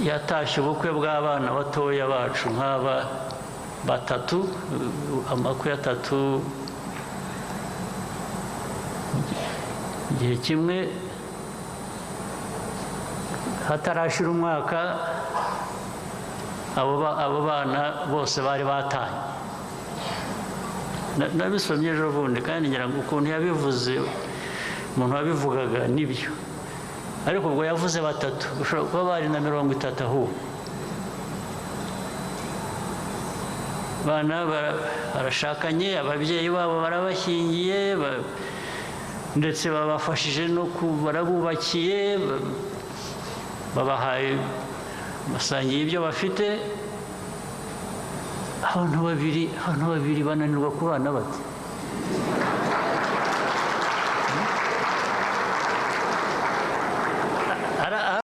yatashye ubukwe bw'abana batoya bacu nk'aba batatu, amakwe atatu igihe kimwe, hatarashira umwaka abo bana bose bari batanye. Nabisomye ejo bundi kandi ngira ngo ukuntu yabivuze umuntu wabivugaga nibyo, ariko ubwo yavuze batatu, ushobora kuba bari na 30 ahubwo. Bana barashakanye, ababyeyi babo barabashyingiye, ndetse babafashije no barabubakiye, babahaye basangiye ibyo bafite. Abantu babiri bananirwa kubana bate?